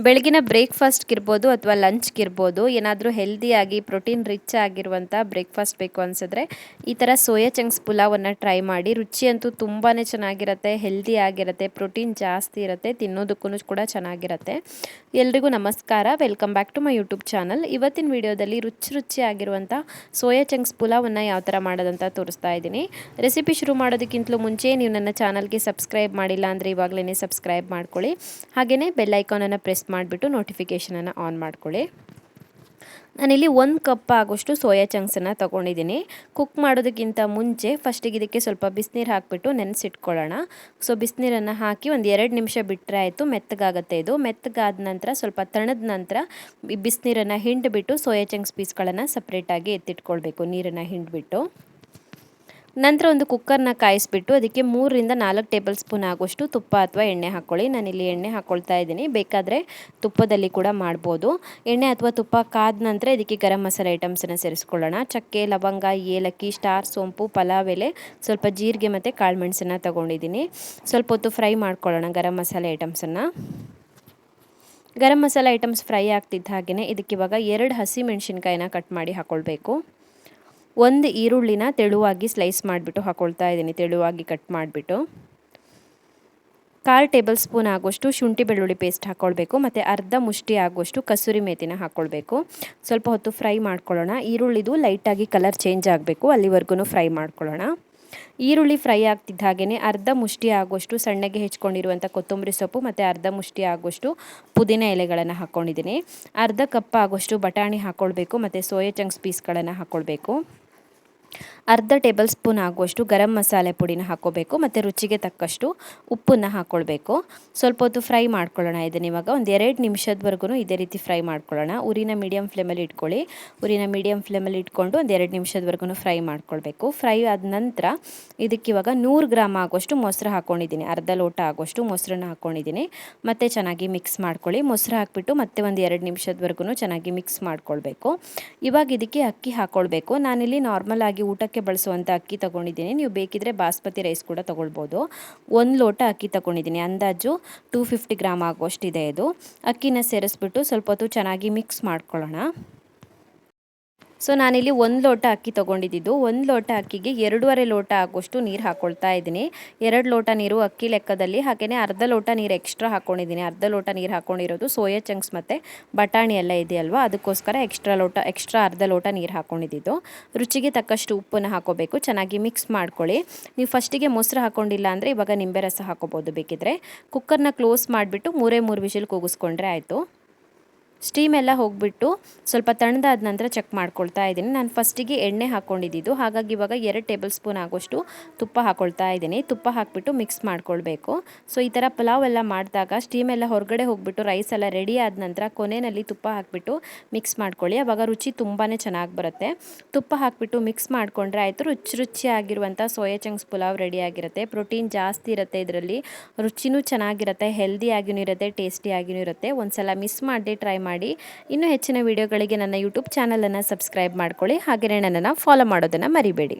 ಬೆಳಗಿನ ಬ್ರೇಕ್ಫಾಸ್ಟ್ಗಿರ್ಬೋದು ಅಥವಾ ಲಂಚ್ಗಿರ್ಬೋದು ಏನಾದರೂ ಹೆಲ್ದಿಯಾಗಿ ಪ್ರೋಟೀನ್ ರಿಚ್ ಆಗಿರುವಂಥ ಬ್ರೇಕ್ಫಾಸ್ಟ್ ಬೇಕು ಅನಿಸಿದ್ರೆ ಈ ಥರ ಸೋಯಾ ಚಂಕ್ಸ್ ಪುಲಾವನ್ನು ಟ್ರೈ ಮಾಡಿ. ರುಚಿ ಅಂತೂ ತುಂಬಾ ಚೆನ್ನಾಗಿರುತ್ತೆ, ಹೆಲ್ದಿ ಆಗಿರುತ್ತೆ, ಪ್ರೋಟೀನ್ ಜಾಸ್ತಿ ಇರುತ್ತೆ, ತಿನ್ನೋದಕ್ಕೂ ಕೂಡ ಚೆನ್ನಾಗಿರುತ್ತೆ. ಎಲ್ರಿಗೂ ನಮಸ್ಕಾರ, welcome back to my YouTube channel. ಇವತ್ತಿನ ವಿಡಿಯೋದಲ್ಲಿ ರುಚಿಯಾಗಿರುವಂಥ ಸೋಯಾ ಚಂಕ್ಸ್ ಪುಲಾವನ್ನು ಯಾವ ಥರ ಮಾಡೋದಂತ ತೋರಿಸ್ತಾ ಇದ್ದೀನಿ. ರೆಸಿಪಿ ಶುರು ಮಾಡೋದಕ್ಕಿಂತಲೂ ಮುಂಚೆ ನೀವು ನನ್ನ ಚಾನಲ್ಗೆ ಸಬ್ಸ್ಕ್ರೈಬ್ ಮಾಡಿಲ್ಲ ಅಂದರೆ ಇವಾಗಲೇ ಸಬ್ಸ್ಕ್ರೈಬ್ ಮಾಡ್ಕೊಳ್ಳಿ. ಹಾಗೆಯೇ ಬೆಲ್ ಐಕಾನನ್ನು ಪ್ರೆಸ್ ಮಾಡಿಬಿಟ್ಟು ನೋಟಿಫಿಕೇಷನನ್ನು ಆನ್ ಮಾಡ್ಕೊಳ್ಳಿ. ನಾನಿಲ್ಲಿ 1 ಕಪ್ ಆಗೋಷ್ಟು ಸೋಯಾ ಚಂಕ್ಸನ್ನು ತೊಗೊಂಡಿದ್ದೀನಿ. ಕುಕ್ ಮಾಡೋದಕ್ಕಿಂತ ಮುಂಚೆ ಫಸ್ಟಿಗೆ ಇದಕ್ಕೆ ಸ್ವಲ್ಪ ಬಿಸಿನೀರು ಹಾಕಿಬಿಟ್ಟು ನೆನೆಸಿಟ್ಕೊಳ್ಳೋಣ. ಸೊ ಬಿಸಿನೀರನ್ನು ಹಾಕಿ ಒಂದು 2 ನಿಮಿಷ ಬಿಟ್ಟರೆ ಆಯಿತು, ಮೆತ್ತಗಾಗುತ್ತೆ. ಇದು ಮೆತ್ತಗಾದ ನಂತರ ಸ್ವಲ್ಪ ತಣದ ನಂತರ ಬಿಸಿನೀರನ್ನು ಹಿಂಡಿಬಿಟ್ಟು ಸೋಯಾ ಚಂಕ್ಸ್ ಪೀಸ್ಗಳನ್ನು ಸಪ್ರೇಟಾಗಿ ಎತ್ತಿಟ್ಕೊಳ್ಬೇಕು, ನೀರನ್ನು ಹಿಂಡಿಬಿಟ್ಟು. ನಂತರ ಒಂದು ಕುಕ್ಕರ್ನ ಕಾಯಿಸ್ಬಿಟ್ಟು ಅದಕ್ಕೆ 3ರಿಂದ 4 ಟೇಬಲ್ ಸ್ಪೂನ್ ಆಗೋಷ್ಟು ತುಪ್ಪ ಅಥವಾ ಎಣ್ಣೆ ಹಾಕ್ಕೊಳ್ಳಿ. ನಾನಿಲ್ಲಿ ಎಣ್ಣೆ ಹಾಕ್ಕೊಳ್ತಾ ಇದ್ದೀನಿ, ಬೇಕಾದರೆ ತುಪ್ಪದಲ್ಲಿ ಕೂಡ ಮಾಡ್ಬೋದು. ಎಣ್ಣೆ ಅಥವಾ ತುಪ್ಪ ಕಾದ ನಂತರ ಇದಕ್ಕೆ ಗರಂ ಮಸಾಲೆ ಐಟಮ್ಸನ್ನು ಸೇರಿಸ್ಕೊಳ್ಳೋಣ. ಚಕ್ಕೆ, ಲವಂಗ, ಏಲಕ್ಕಿ, ಸ್ಟಾರ್ ಸೋಂಪು, ಪಲಾವ್ ಎಲೆ, ಸ್ವಲ್ಪ ಜೀರಿಗೆ ಮತ್ತು ಕಾಳುಮೆಣಸನ್ನು ತೊಗೊಂಡಿದ್ದೀನಿ. ಸ್ವಲ್ಪ ಹೊತ್ತು ಫ್ರೈ ಮಾಡ್ಕೊಳ್ಳೋಣ ಗರಂ ಮಸಾಲೆ ಐಟಮ್ಸನ್ನು. ಗರಂ ಮಸಾಲೆ ಐಟಮ್ಸ್ ಫ್ರೈ ಆಗ್ತಿದ್ದ ಹಾಗೆಯೇ ಇದಕ್ಕೆ ಇವಾಗ 2 ಹಸಿ ಮೆಣಸಿನ್ಕಾಯಿನ ಕಟ್ ಮಾಡಿ ಹಾಕ್ಕೊಳ್ಬೇಕು. 1 ಈರುಳ್ಳಿನ ತೆಳುವಾಗಿ ಸ್ಲೈಸ್ ಮಾಡಿಬಿಟ್ಟು ಹಾಕ್ಕೊಳ್ತಾ ಇದ್ದೀನಿ, ತೆಳುವಾಗಿ ಕಟ್ ಮಾಡಿಬಿಟ್ಟು. 1/4 ಟೇಬಲ್ ಸ್ಪೂನ್ ಆಗೋಷ್ಟು ಶುಂಠಿ ಬೆಳ್ಳುಳ್ಳಿ ಪೇಸ್ಟ್ ಹಾಕ್ಕೊಳ್ಬೇಕು ಮತ್ತು ಅರ್ಧ ಮುಷ್ಟಿ ಆಗೋಷ್ಟು ಕಸೂರಿ ಮೇಥಿನ ಹಾಕ್ಕೊಳ್ಬೇಕು. ಸ್ವಲ್ಪ ಹೊತ್ತು ಫ್ರೈ ಮಾಡ್ಕೊಳ್ಳೋಣ. ಈರುಳ್ಳಿದು ಲೈಟಾಗಿ ಕಲರ್ ಚೇಂಜ್ ಆಗಬೇಕು, ಅಲ್ಲಿವರೆಗೂ ಫ್ರೈ ಮಾಡ್ಕೊಳ್ಳೋಣ. ಈರುಳ್ಳಿ ಫ್ರೈ ಆಗ್ತಿದ್ದ ಹಾಗೆಯೇ ಅರ್ಧ ಮುಷ್ಟಿ ಆಗೋಷ್ಟು ಸಣ್ಣಗೆ ಹೆಚ್ಕೊಂಡಿರುವಂಥ ಕೊತ್ತಂಬರಿ ಸೊಪ್ಪು ಮತ್ತು ಅರ್ಧ ಮುಷ್ಟಿ ಆಗೋಷ್ಟು ಪುದೀನ ಎಲೆಗಳನ್ನು ಹಾಕ್ಕೊಂಡಿದ್ದೀನಿ. ಅರ್ಧ ಕಪ್ ಆಗೋಷ್ಟು ಬಟಾಣಿ ಹಾಕ್ಕೊಳ್ಬೇಕು ಮತ್ತು ಸೋಯಾ ಚಂಕ್ಸ್ ಪೀಸ್ಗಳನ್ನು ಹಾಕ್ಕೊಳ್ಬೇಕು. ಅರ್ಧ ಟೇಬಲ್ ಸ್ಪೂನ್ ಆಗುವಷ್ಟು ಗರಂ ಮಸಾಲೆ ಪುಡಿನ ಹಾಕ್ಕೋಬೇಕು ಮತ್ತು ರುಚಿಗೆ ತಕ್ಕಷ್ಟು ಉಪ್ಪನ್ನು ಹಾಕ್ಕೊಳ್ಬೇಕು. ಸ್ವಲ್ಪ ಹೊತ್ತು ಫ್ರೈ ಮಾಡ್ಕೊಳ್ಳೋಣ. ಇದನ್ನು ಇವಾಗ ಒಂದು 2 ನಿಮಿಷದವರೆಗೂ ಇದೇ ರೀತಿ ಫ್ರೈ ಮಾಡ್ಕೊಳ್ಳೋಣ. ಉರಿನ ಮೀಡಿಯಮ್ ಫ್ಲೇಮಲ್ಲಿ ಇಟ್ಕೊಳ್ಳಿ. ಉರಿನ ಮೀಡಿಯಮ್ ಫ್ಲೇಮಲ್ಲಿ ಇಟ್ಕೊಂಡು ಒಂದು 2 ನಿಮಿಷದವರೆಗೂ ಫ್ರೈ ಮಾಡ್ಕೊಳ್ಬೇಕು. ಫ್ರೈ ಆದ ನಂತರ ಇದಕ್ಕೆ ಇವಾಗ 100 ಗ್ರಾಮ್ ಆಗೋಷ್ಟು ಮೊಸರು ಹಾಕ್ಕೊಂಡಿದ್ದೀನಿ, ಅರ್ಧ ಲೋಟ ಆಗೋಷ್ಟು ಮೊಸರನ್ನ ಹಾಕ್ಕೊಂಡಿದ್ದೀನಿ. ಮತ್ತು ಚೆನ್ನಾಗಿ ಮಿಕ್ಸ್ ಮಾಡ್ಕೊಳ್ಳಿ. ಮೊಸರು ಹಾಕ್ಬಿಟ್ಟು ಮತ್ತೆ ಒಂದು 2 ನಿಮಿಷದವರೆಗೂ ಚೆನ್ನಾಗಿ ಮಿಕ್ಸ್ ಮಾಡ್ಕೊಳ್ಬೇಕು. ಇವಾಗ ಇದಕ್ಕೆ ಅಕ್ಕಿ ಹಾಕ್ಕೊಳ್ಬೇಕು. ನಾನಿಲ್ಲಿ ನಾರ್ಮಲ್ ಆಗಿ ಊಟಕ್ಕೆ ಬಳಸುವಂಥ ಅಕ್ಕಿ ತಗೊಂಡಿದ್ದೀನಿ, ನೀವು ಬೇಕಿದ್ರೆ ಬಾಸ್ಮತಿ ರೈಸ್ ಕೂಡ ತಗೊಳ್ಬೋದು. 1 ಲೋಟ ಅಕ್ಕಿ ತಗೊಂಡಿದ್ದೀನಿ, ಅಂದಾಜು 250 ಗ್ರಾಮ್ ಆಗೋಷ್ಟಿದೆ ಇದು. ಅಕ್ಕಿನ ಸೇರಿಸ್ಬಿಟ್ಟು ಸ್ವಲ್ಪ ಹೊತ್ತು ಚೆನ್ನಾಗಿ ಮಿಕ್ಸ್ ಮಾಡ್ಕೊಳ್ಳೋಣ. ಸೊ ನಾನಿಲ್ಲಿ 1 ಲೋಟ ಅಕ್ಕಿ ತೊಗೊಂಡಿದ್ದು. 1 ಲೋಟ ಅಕ್ಕಿಗೆ 2.5 ಲೋಟ ಆಗೋಷ್ಟು ನೀರು ಹಾಕ್ಕೊಳ್ತಾ ಇದ್ದೀನಿ. 2 ಲೋಟ ನೀರು ಅಕ್ಕಿ ಲೆಕ್ಕದಲ್ಲಿ, ಹಾಗೆಯೇ ಅರ್ಧ ಲೋಟ ನೀರು ಎಕ್ಸ್ಟ್ರಾ ಹಾಕ್ಕೊಂಡಿದ್ದೀನಿ. ಅರ್ಧ ಲೋಟ ನೀರು ಹಾಕ್ಕೊಂಡಿರೋದು ಸೋಯಾ ಚಂಕ್ಸ್ ಮತ್ತು ಬಟಾಣಿ ಎಲ್ಲ ಇದೆಯಲ್ವ, ಅದಕ್ಕೋಸ್ಕರ ಎಕ್ಸ್ಟ್ರಾ ಅರ್ಧ ಲೋಟ ನೀರು ಹಾಕ್ಕೊಂಡಿದ್ದು. ರುಚಿಗೆ ತಕ್ಕಷ್ಟು ಉಪ್ಪನ್ನು ಹಾಕ್ಕೋಬೇಕು. ಚೆನ್ನಾಗಿ ಮಿಕ್ಸ್ ಮಾಡ್ಕೊಳ್ಳಿ. ನೀವು ಫಸ್ಟಿಗೆ ಮೊಸರು ಹಾಕ್ಕೊಂಡಿಲ್ಲ ಅಂದರೆ ಇವಾಗ ನಿಂಬೆ ರಸ ಹಾಕ್ಕೋಬೋದು ಬೇಕಿದ್ರೆ. ಕುಕ್ಕರ್ನ ಕ್ಲೋಸ್ ಮಾಡಿಬಿಟ್ಟು 3 ವಿಷಲ್ ಕೂಗಿಸ್ಕೊಂಡ್ರೆ ಆಯಿತು. ಸ್ಟೀಮ್ ಎಲ್ಲ ಹೋಗಿಬಿಟ್ಟು ಸ್ವಲ್ಪ ತಣ್ಣದಾದ ನಂತರ ಚೆಕ್ ಮಾಡ್ಕೊಳ್ತಾ ಇದ್ದೀನಿ. ನಾನು ಫಸ್ಟಿಗೆ ಎಣ್ಣೆ ಹಾಕ್ಕೊಂಡಿದ್ದು, ಹಾಗಾಗಿ ಇವಾಗ 2 ಟೇಬಲ್ ಸ್ಪೂನ್ ಆಗೋಷ್ಟು ತುಪ್ಪ ಹಾಕ್ಕೊಳ್ತಾ ಇದ್ದೀನಿ. ತುಪ್ಪ ಹಾಕಿಬಿಟ್ಟು ಮಿಕ್ಸ್ ಮಾಡ್ಕೊಳ್ಬೇಕು. ಸೊ ಈ ಥರ ಪಲಾವ್ ಎಲ್ಲ ಮಾಡಿದಾಗ ಸ್ಟೀಮ್ ಎಲ್ಲ ಹೊರಗಡೆ ಹೋಗಿಬಿಟ್ಟು ರೈಸ್ ಎಲ್ಲ ರೆಡಿ ಆದ ನಂತರ ಕೊನೆಯಲ್ಲಿ ತುಪ್ಪ ಹಾಕಿಬಿಟ್ಟು ಮಿಕ್ಸ್ ಮಾಡ್ಕೊಳ್ಳಿ. ಆವಾಗ ರುಚಿ ತುಂಬಾ ಚೆನ್ನಾಗಿ ಬರುತ್ತೆ. ತುಪ್ಪ ಹಾಕಿಬಿಟ್ಟು ಮಿಕ್ಸ್ ಮಾಡಿಕೊಂಡ್ರೆ ಆಯಿತು. ರುಚಿಯಾಗಿರುವಂಥ ಸೋಯಾ ಚಂಕ್ಸ್ ಪುಲಾವ್ ರೆಡಿ ಆಗಿರುತ್ತೆ. ಪ್ರೋಟೀನ್ ಜಾಸ್ತಿ ಇರುತ್ತೆ ಇದರಲ್ಲಿ, ರುಚಿನೂ ಚೆನ್ನಾಗಿರುತ್ತೆ, ಹೆಲ್ದಿಯಾಗಿಯೂ ಇರುತ್ತೆ, ಟೇಸ್ಟಿಯಾಗಿಯೂ ಇರುತ್ತೆ. ಒಂದ್ಸಲ ಮಿಸ್ ಮಾಡದೆ ಟ್ರೈ ಮಾಡಿ. ಇನ್ನೂ ಹೆಚ್ಚಿನ ವಿಡಿಯೋಗಳಿಗೆ ನನ್ನ ಯೂಟ್ಯೂಬ್ ಚಾನಲನ್ನು ಸಬ್ಸ್ಕ್ರೈಬ್ ಮಾಡ್ಕೊಳ್ಳಿ. ಹಾಗೆಯೇ ನನ್ನನ್ನು ಫಾಲೋ ಮಾಡೋದನ್ನು ಮರಿಬೇಡಿ.